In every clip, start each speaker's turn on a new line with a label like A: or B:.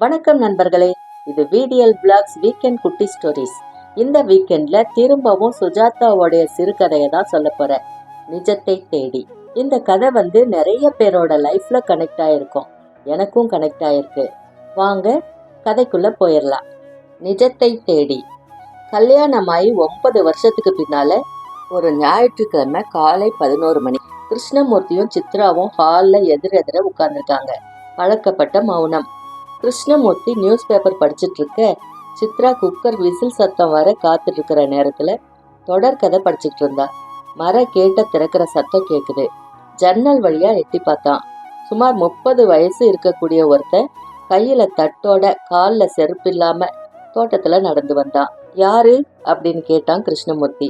A: வணக்கம் நண்பர்களே, இது VDL Vlogs வீக்கெண்ட் குட்டி ஸ்டோரிஸ். இந்த வீக்கெண்ட்ல திரும்பவும் சுஜாதாவோடைய சிறுகதையை தான் சொல்ல போறேன். நிஜத்தை தேடி. இந்த கதை நிறைய பேரோட லைஃப்ல கனெக்ட் ஆயிருக்கும். எனக்கும் கனெக்ட் ஆயிருக்கு. வாங்க கதைக்குள்ள போயிடலாம். நிஜத்தை தேடி. கல்யாணமாயி 9 வருஷத்துக்கு பின்னால ஒரு ஞாயிற்றுக்கிழமை காலை 11 மணி. கிருஷ்ணமூர்த்தியும் சித்ராவும் ஹால்ல எதிரெதிர உட்கார்ந்துருக்காங்க. பழக்கப்பட்ட மௌனம். கிருஷ்ணமூர்த்தி நியூஸ் பேப்பர் படிச்சுட்டு இருக்க, சித்ரா குக்கர் விசில் சத்தம் வர காத்துட்டு இருக்கிற நேரத்துல தொடர்கதை படிச்சுட்டு இருந்தா. மர கேட்ட திறக்கிற சத்தம் கேக்குது. ஜன்னல் வழியா எட்டி பார்த்தான். சுமார் 30 வயசு இருக்கக்கூடிய ஒருத்தன் கையில தட்டோட கால்ல செருப்பு இல்லாம தோட்டத்துல நடந்து வந்தான். யாரு அப்படின்னு கேட்டான் கிருஷ்ணமூர்த்தி.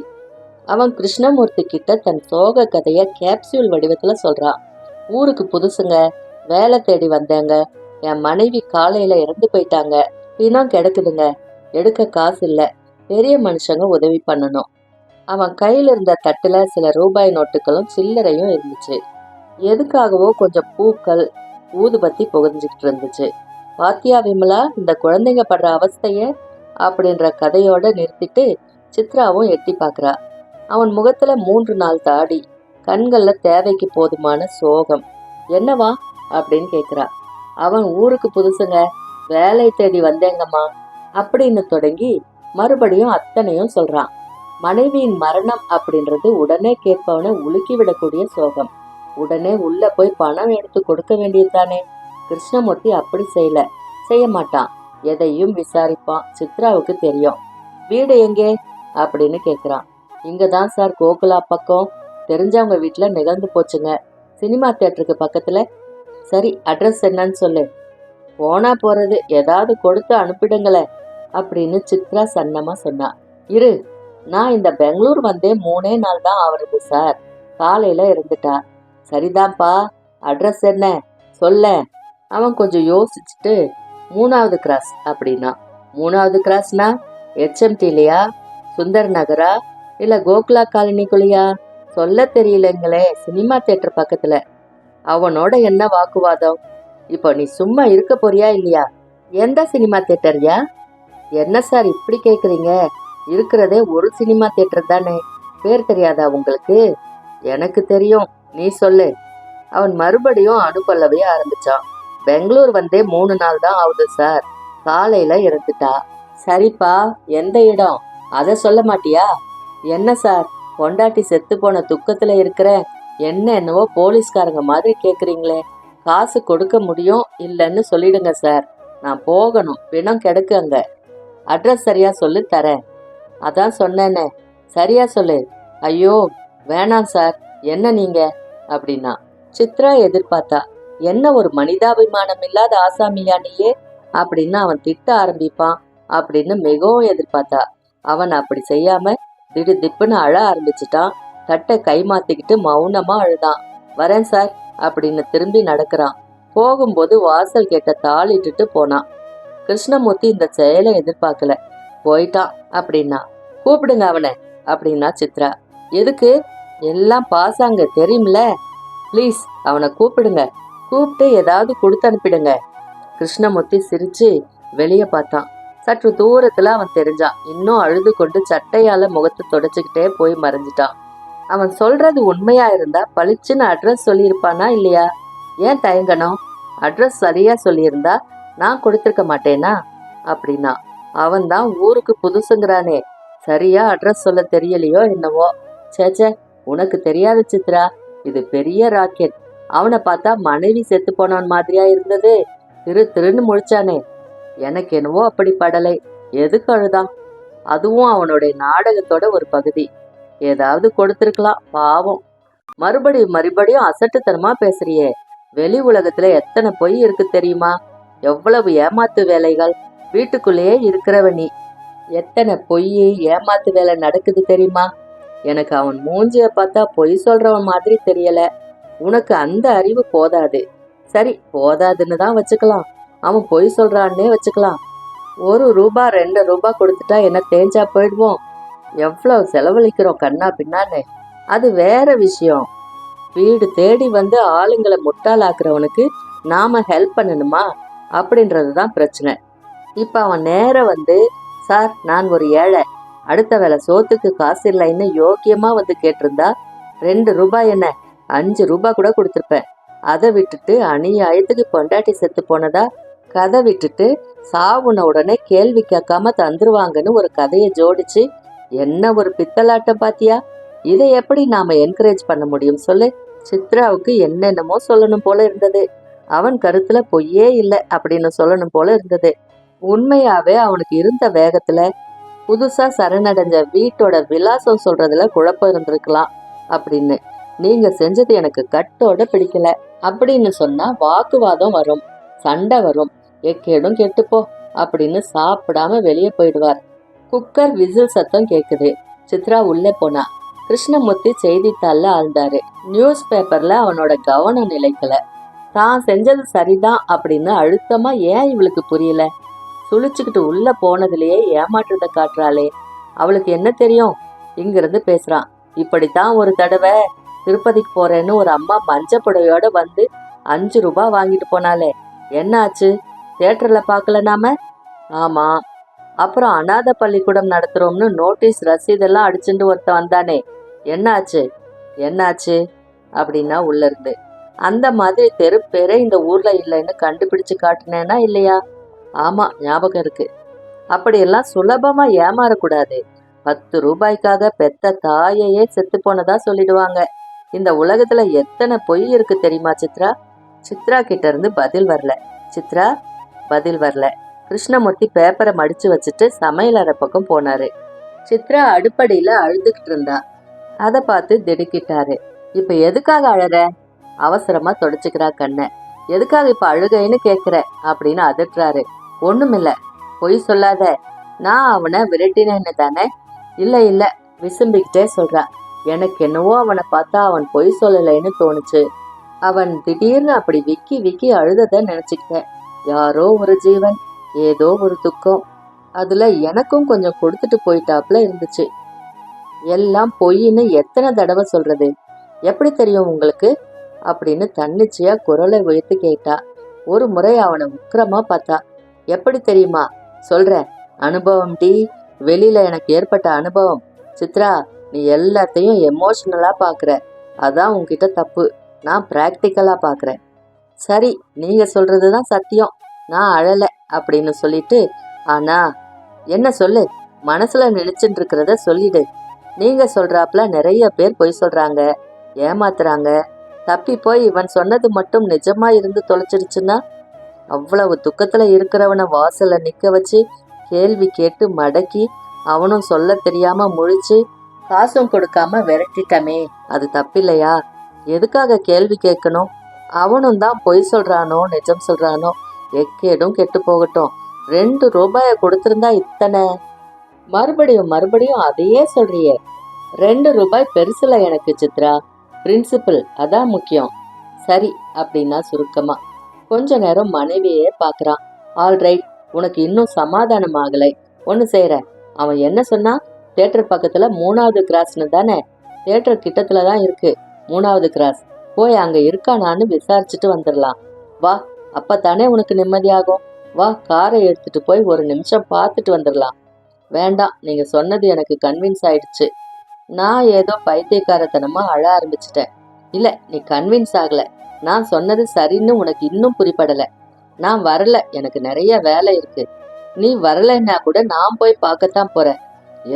A: அவன் கிருஷ்ணமூர்த்தி கிட்ட தன் சோக கதைய கேப்சியூல் வடிவத்துல சொல்றான். ஊருக்கு புதுசுங்க, வேலை தேடி வந்தேங்க, என் மனைவி காலையில இறந்து போயிட்டாங்க, பிணம் கிடக்குதுங்க, எடுக்க காசு இல்ல, பெரிய மனுஷங்க உதவி பண்ணணும். அவன் கையில இருந்த தட்டுல சில ரூபாய் நோட்டுகளும் சில்லறையும் இருந்துச்சு. எதுக்காகவோ கொஞ்சம் பூக்கள் ஊதுபத்தி புகஞ்சுக்கிட்டு இருந்துச்சு. பாத்தியா விமலா இந்த குழந்தைங்க படுற அவஸ்தைய அப்படின்ற கதையோட நிறுத்திட்டு சித்ராவும் எட்டி பாக்குறா. அவன் முகத்துல 3 நாள் தாடி, கண்கள்ல தேவைக்கு போதுமான சோகம். என்னவா அப்படின்னு கேக்குறா. அவன் ஊருக்கு புதுசுங்க, வேலை தேடி வந்தேங்கம்மா அப்படின்னு தொடங்கி மறுபடியும் அத்தனையும் சொல்றான். மனைவியின் மரணம் அப்படின்றது உடனே கேட்பவனை உலுக்கி விடக்கூடிய சோகம். உடனே உள்ள போய் பணம் எடுத்து கொடுக்க வேண்டியதுதானே. கிருஷ்ணமூர்த்தி அப்படி செய்ய மாட்டான். எதையும் விசாரிப்பான். சித்ராவுக்கு தெரியும். வீடு எங்கே அப்படின்னு கேக்குறான். இங்கதான் சார், கோகுலா பக்கம், தெரிஞ்சவங்க வீட்டுல நிகழ்ந்து போச்சுங்க, சினிமா தியேட்டருக்கு பக்கத்துல. சரி, அட்ரஸ் என்னன்னு சொல்லு, போனா போறது, ஏதாவது கொடுத்து அனுப்பிடுங்களே அப்படின்னு சித்ரா சன்னமா சொன்னா. இரு, நான் இந்த பெங்களூர் வந்தே 3 நாள் தான் ஆவறது சார், காலையில இருந்துட்டா. சரிதான்ப்பா, அட்ரஸ் என்ன சொல்ல. அவன் கொஞ்சம் யோசிச்சுட்டு 3வது கிராஸ் அப்படின்னா. 3வது கிராஸ்னா HMTலையா, சுந்தர் நகரா, இல்ல கோகுலா காலனிக்குள்ளையா? சொல்ல தெரியலங்களே, சினிமா தியேட்டர் பக்கத்துல. அவனோட என்ன வாக்குவாதம்? இப்போ நீ சும்மா இருக்க போறியா இல்லையா? எந்த சினிமா தியேட்டர்யா? என்ன சார் இப்படி கேக்குறீங்க? இருக்கிறதே ஒரு சினிமா தியேட்டர் தானே, பேர் தெரியாதா உங்களுக்கு? எனக்கு தெரியும், நீ சொல்லு. அவன் மறுபடியும் அனுப்பல்லவே ஆரம்பிச்சான். பெங்களூர் வந்தே 3 நாள் தான் ஆகுது சார், காலையில இறந்துட்டா. சரிப்பா, எந்த இடம் அத சொல்ல மாட்டியா? என்ன சார், பொண்டாட்டி செத்து போன துக்கத்துல இருக்கிற, என்னவோ போலீஸ்காரங்க மாதிரி கேக்குறீங்களே. காசு கொடுக்க முடியும் இல்லைன்னு சொல்லிடுங்க சார், நான் போகணும், பிணம் கிடக்கு அங்க. அட்ரஸ் சரியா சொல்லு, தரேன். அதான் சொன்னேனே, சரியா சொல்லு. ஐயோ வேணாம் சார், என்ன நீங்க அப்படின்னா. சித்ரா எதிர்பார்த்தா, என்ன ஒரு மனிதாபிமானம் இல்லாத ஆசாமியா நீயே அப்படின்னு அவன் திட்ட ஆரம்பிப்பான் அப்படின்னு மிகவும் எதிர்பார்த்தா. அவன் அப்படி செய்யாம திடுதிப்புன்னு அழ ஆரம்பிச்சுட்டான். தட்டை கை மாத்திக்கிட்டு மௌனமா அழுதான். வரேன் சார் அப்படின்னு திரும்பி நடக்கிறான். போகும்போது வாசல் கேட்ட தாளிட்டுட்டு போனான். கிருஷ்ணமூர்த்தி இந்த செயலை எதிர்பார்க்கல. போயிட்டான் அப்படின்னா. கூப்பிடுங்க அவனை அப்படின்னா சித்ரா. எதுக்கு? எல்லாம் பாசாங்க தெரியும்ல, ப்ளீஸ் அவனை கூப்பிடுங்க, கூப்பிட்டு ஏதாவது கொடுத்து அனுப்பிடுங்க. கிருஷ்ணமூர்த்தி சிரிச்சு வெளியே பார்த்தான். சற்று தூரத்துல அவன் தெரிஞ்சான். இன்னும் அழுது கொண்டு சட்டையால முகத்தை தொடச்சுக்கிட்டே போய் மறைஞ்சிட்டான். அவன் சொல்றது உண்மையா இருந்தா பளிச்சுன்னு அட்ரஸ் சொல்லியிருப்பானா இல்லையா? ஏன் தயங்கணும்? அட்ரஸ் சரியா சொல்லியிருந்தா நான் கொடுத்திருக்க மாட்டேனா அப்படின்னா. அவன் தான் ஊருக்கு புதுசுங்கிறானே, சரியா அட்ரஸ் சொல்ல தெரியலையோ என்னவோ. சேச்சே, உனக்கு தெரியாது சித்ரா, இது பெரிய ராக்கெட். அவனை பார்த்தா மனைவி செத்து போனவன் மாதிரியா இருந்தது. திருன்னு முழிச்சானே, எனக்கு என்னவோ அப்படி படலை. எதுக்கு அழுதான்? அதுவும் அவனுடைய நாடகத்தோட ஒரு பகுதி. ஏதாவது கொடுத்திருக்கலாம், பாவம். மறுபடியும் அசட்டுத்தனமா பேசுறியே. வெளி உலகத்துல எத்தனை பொய் இருக்கு தெரியுமா? எவ்வளவு ஏமாத்து வேலைகள். வீட்டுக்குள்ளேயே இருக்கிறவ நீ, எத்தனை பொய் ஏமாத்து வேலை நடக்குது தெரியுமா? எனக்கு அவன் மூஞ்சிய பார்த்தா பொய் சொல்றவன் மாதிரி தெரியல. உனக்கு அந்த அறிவு போதாது. சரி, போதாதுன்னு தான் வச்சுக்கலாம், அவன் பொய் சொல்றான்னே வச்சுக்கலாம். 1 ரூபாய் 2 ரூபாய் கொடுத்துட்டா என்ன தேஞ்சா போயிடுவோம்? எவ்வளவு செலவழிக்கிறோம் கண்ணா பின்னான்னு, அது வேற விஷயம். வீடு தேடி வந்து ஆளுங்களை முட்டாளாக்குறவனுக்கு நாம ஹெல்ப் பண்ணணுமா? அப்படின்றது தான் பிரச்சனை. இப்போ அவன் நேர வந்து, சார் நான் ஒரு ஏழை, அடுத்த வேலை சோத்துக்கு காசு இல்லைன்னு யோக்கியமா வந்து கேட்டிருந்தா 2 ரூபாய் என்ன 5 ரூபாய் கூட கொடுத்துருப்பேன். அதை விட்டுட்டு அநியாயத்துக்கு பொண்டாட்டி செத்து போனதா கதை விட்டுட்டு சாவுன உடனே கேள்வி கேட்காம தந்துருவாங்கன்னு ஒரு கதையை ஜோடிச்சு என்ன ஒரு பித்தலாட்டம் பாத்தியா? இதை எப்படி நாம என்கரேஜ் பண்ண முடியும் சொல்லு? சித்ராவுக்கு என்னென்னமோ சொல்லணும் போல இருந்தது. அவன் கருத்துல பொய்யே இல்லை அப்படின்னு சொல்லணும் போல இருந்தது. உண்மையாவே அவனுக்கு இருந்த வேகத்துல புதுசா சரணடைஞ்ச வீட்டோட விலாசம் சொல்றதுல குழப்பம் இருந்திருக்கலாம் அப்படின்னு. நீங்க செஞ்சது எனக்கு கட்டோட பிடிக்கல அப்படின்னு சொன்னா வாக்குவாதம் வரும், சண்டை வரும், எக்கேடும் கெட்டுப்போ அப்படின்னு சாப்பிடாம வெளியே போயிடுவார். குக்கர் விசில் சத்தம் கேக்குது. சித்ரா உள்ளே போனா. கிருஷ்ணமூர்த்தி செய்தித்தாள்ல ஆழ்ந்தாரு. நியூஸ் பேப்பர்ல அவனோட கவனம் நிலைக்கல. தான் செஞ்சது சரிதான் அப்படின்னு அழுத்தமா ஏன் இவளுக்கு புரியல? சுழிச்சுக்கிட்டு உள்ள போனதுலயே ஏமாற்றத்தை காட்டுறாளே. அவளுக்கு என்ன தெரியும்? இங்கிருந்து பேசுறான். இப்படித்தான் ஒரு தடவை திருப்பதிக்கு போறேன்னு ஒரு அம்மா மஞ்ச புடவையோட வந்து 5 ரூபாய் வாங்கிட்டு போனாலே. என்ன ஆச்சு? தியேட்டர்ல பார்க்கல நாம? ஆமா. அப்புறம் அநாத பள்ளிக்கூடம் நடத்துறோம்னு நோட்டீஸ் ரசீதெல்லாம் அடிச்சுட்டு ஒருத்தன் வந்தானே, என்னாச்சு? என்னாச்சு அப்படின்னா உள்ள இருந்து, அந்த மாதிரி தெரு பேரே இந்த ஊர்ல இல்லைன்னு கண்டுபிடிச்சு காட்டினேனா இல்லையா? ஆமா, ஞாபகம் இருக்கு. அப்படியெல்லாம் சுலபமா ஏமாறக்கூடாது. 10 ரூபாய்க்காக பெத்த தாயையே செத்து போனதா சொல்லிடுவாங்க. இந்த உலகத்துல எத்தனை பொய் இருக்கு தெரியுமா சித்ரா? சித்ரா கிட்ட இருந்து பதில் வரல. சித்ரா பதில் வரல. கிருஷ்ணமூர்த்தி பேப்பரை மடிச்சு வச்சுட்டு சமையலறை பக்கம் போனாரு. சித்ரா அடுப்படியில அழுதுகிட்டு இருந்தா. அதை பார்த்து திடுக்கிட்டாரு. இப்ப எதுக்காக அழற? அவசரமா தொடச்சுக்கிறா கண்ண. எதுக்காக இப்ப அழுகைன்னு கேக்குற அப்படின்னு அதட்டுறாரு. ஒண்ணுமில்ல, பொய் சொல்லாத. நான் அவனை விரட்டினேன்னு தானே? இல்ல இல்ல, விசும்பிக்கிட்டே சொல்றா. எனக்கு என்னவோ அவனை பார்த்தா அவன் பொய் சொல்லலைன்னு தோணுச்சு. அவன் திடீர்னு அப்படி விக்கி விக்கி அழுதத நினைச்சுக்கிட்டேன். யாரோ ஒரு ஜீவன், ஏதோ ஒரு துக்கம். அதுல எனக்கும் கொஞ்சம் கொடுத்துட்டு போயிட்டாப்ல இருந்துச்சு. எல்லாம் பொய்ன்னு எத்தனை தடவை சொல்றது? எப்படி தெரியும் உங்களுக்கு அப்படின்னு தன்னிச்சையா குரலை உயர்த்தி கேட்டா. ஒரு முறை அவனை உக்கிரமா பார்த்தா. எப்படி தெரியுமா? சொல்றேன். அனுபவம் டி, வெளியில எனக்கு ஏற்பட்ட அனுபவம். சித்ரா, நீ எல்லாத்தையும் எமோஷனலா பாக்குற. அதான் உன்கிட்ட தப்பு. நான் பிராக்டிக்கலா பாக்குறேன். சரி, நீங்க சொல்றதுதான் சத்தியம். நான் அழல அப்படின்னு சொல்லிட்டு, ஆனா என்ன சொல்லு, மனசுல நினைச்சுட்டு இருக்கிறத சொல்லிடு. நீங்க சொல்றாப்ல நிறைய பேர் பொய் சொல்றாங்க, ஏமாத்துறாங்க. தப்பி போய் இவன் சொன்னது மட்டும் நிஜமா இருந்து தொலைச்சிடுச்சுன்னா? அவ்வளவு துக்கத்துல இருக்கிறவனை வாசல்ல நிக்க வச்சு கேள்வி கேட்டு மடக்கி அவனும் சொல்ல தெரியாம முழிச்சு காசும் கொடுக்காம விரட்டிட்டமே, அது தப்பில்லையா? எதுக்காக கேள்வி கேட்கணும்? அவனும் தான் பொய் சொல்றானோ நிஜம் சொல்றானோ எக்கேடும் கெட்டு போகட்டும். 2 ரூபாய கொடுத்திருந்தா இத்தனை. மறுபடியும் மறுபடியும் அதையே சொல்றியே. 2 ரூபாய் பெருசுல எனக்கு சித்ரா. பிரின்சிபல் அதான் முக்கியம். சரி அப்படின்னா சுருக்கமா. கொஞ்ச நேரம் மனைவியே பாக்குறான். ஆல்ரைட், உனக்கு இன்னும் சமாதானம் ஆகலை. ஒன்னு செய்யற. அவன் என்ன சொன்னா? தியேட்டர் பக்கத்துல 3வது கிராஸ்னு தானே? தியேட்டர் கிட்டத்துலதான் இருக்கு 3வது கிராஸ். போய் அங்க இருக்கானான்னு விசாரிச்சுட்டு வந்துடலாம். வா, அப்பத்தானே உனக்கு நிம்மதியாகும். வா, காரை எடுத்துட்டு போய் ஒரு நிமிஷம் பார்த்துட்டு வந்துடலாம். வேண்டாம், நீங்க சொன்னது எனக்கு கன்வின்ஸ் ஆயிடுச்சு. நான் ஏதோ பைத்தியக்காரத்தனமா அழ ஆரம்பிச்சிட்டேன். இல்ல, நீ கன்வின்ஸ் ஆகல. நான் சொன்னது சரின்னு உனக்கு இன்னும் புரிப்படல. நான் வரல, எனக்கு நிறைய வேலை இருக்கு. நீ வரலைன்னா கூட நான் போய் பார்க்கத்தான் போறேன்.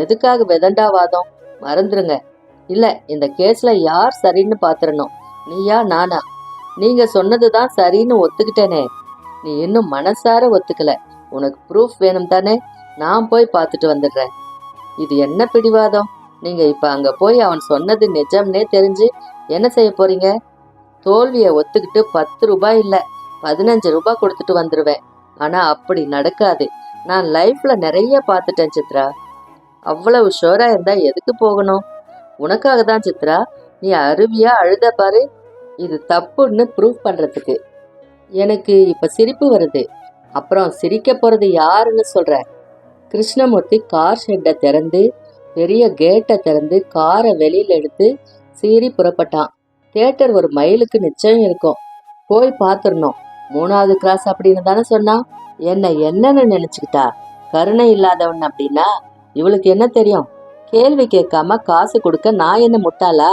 A: எதுக்காக வெதண்டாவாதம்? மறந்துருங்க. இல்ல, இந்த கேஸ்ல யார் சரின்னு பாத்துறணும், நீயா நானா? நீங்க சொன்னதுதான் சரின்னு ஒத்துக்கிட்டேனே. நீ இன்னும் மனசார ஒத்துக்கல. உனக்கு ப்ரூஃப் வேணும் தானே? நான் போய் பார்த்துட்டு வந்துடுறேன். இது என்ன பிடிவாதம்? நீங்க இப்ப அங்க போய் அவன் சொன்னது நிஜம்னே தெரிஞ்சு என்ன செய்ய போறீங்க? தோல்வியை ஒத்துக்கிட்டு 10 ரூபாய் இல்ல 15 ரூபாய் கொடுத்துட்டு வந்துருவேன். ஆனா அப்படி நடக்காது. நான் லைஃப்ல நிறைய பார்த்துட்டேன் சித்ரா. அவ்வளவு ஷோரா இருந்தா எதுக்கு போகணும்? உனக்காக தான் சித்ரா. நீ அருவியா அழுத பாரு, இது தப்புன்னு ப்ரூவ் பண்றதுக்கு. எனக்கு இப்ப சிரிப்பு வருது. அப்புறம் சிரிக்க போறது யாருன்னு சொல்ற? கிருஷ்ணமூர்த்தி கார் ஷெட்டை திறந்து பெரிய கேட்டை திறந்து காரை வெளியில எடுத்து சீறி புறப்பட்டான். தியேட்டர் ஒரு மைலுக்கு நிச்சயம் இருக்கும். போய் பார்த்துடணும். 3வது கிராஸ் அப்படின்னு தானே சொன்னா. என்னன்னு நினைச்சுக்கிட்டா? கருணை இல்லாதவன் அப்படின்னா இவளுக்கு என்ன தெரியும்? கேள்வி கேட்காம காசு கொடுக்க நான் என்ன முட்டாளா?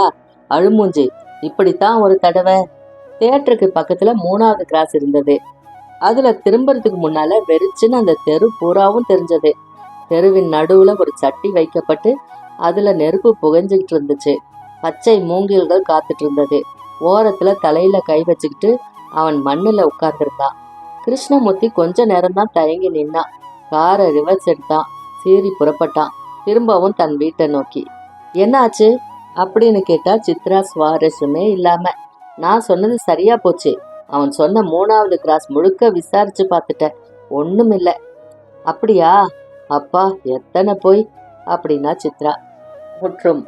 A: அழுமூஞ்சி. இப்படித்தான் ஒரு தடவை தியேட்டருக்கு பக்கத்துல 3வது கிராஸ் இருந்தது. அதுல திரும்புறதுக்கு முன்னால வெறிச்சுன்னு அந்த தெரு பூராவும் தெரிஞ்சது. தெருவின் நடுவுல ஒரு சட்டி வைக்கப்பட்டு அதுல நெருப்பு புகைஞ்சுக்கிட்டு இருந்துச்சு. பச்சை மூங்கில்கள் காத்துட்டு இருந்தது. ஓரத்துல தலையில கை வச்சுக்கிட்டு அவன் மண்ணுல உட்கார்ந்துருந்தான். கிருஷ்ணமூர்த்தி கொஞ்ச நேரம்தான் தயங்கி நின்னான். காரை ரிவர்ஸ் எடுத்தான். சீறி புறப்பட்டான். திரும்பவும் தன் வீட்டை நோக்கி. என்னாச்சு அப்படின்னு கேட்டா சித்ரா சுவாரஸ்யமே இல்லாம. நான் சொன்னது சரியா போச்சு. அவன் சொன்ன 3வது கிராஸ் முழுக்க விசாரிச்சு பார்த்துட்டேன். ஒண்ணும் இல்லை. அப்படியா? அப்பா எத்தனை போய் அப்படின்னா சித்ரா. முற்றும்.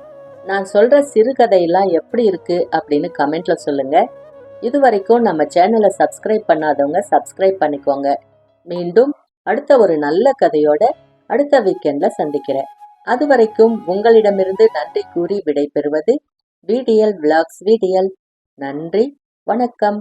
A: நான் சொல்ற சிறுகதையெல்லாம் எப்படி இருக்கு அப்படின்னு கமெண்ட்ல சொல்லுங்க. இது வரைக்கும் நம்ம சேனலை சப்ஸ்கிரைப் பண்ணாதவங்க சப்ஸ்கிரைப் பண்ணிக்கோங்க. மீண்டும் அடுத்த ஒரு நல்ல கதையோட அடுத்த வீக்கெண்ட்ல சந்திக்கிறேன். அது வரைக்கும் உங்களிடமிருந்து நன்றி கூறி விடை பெறுவது VDL Vlogs VDL. நன்றி, வணக்கம்.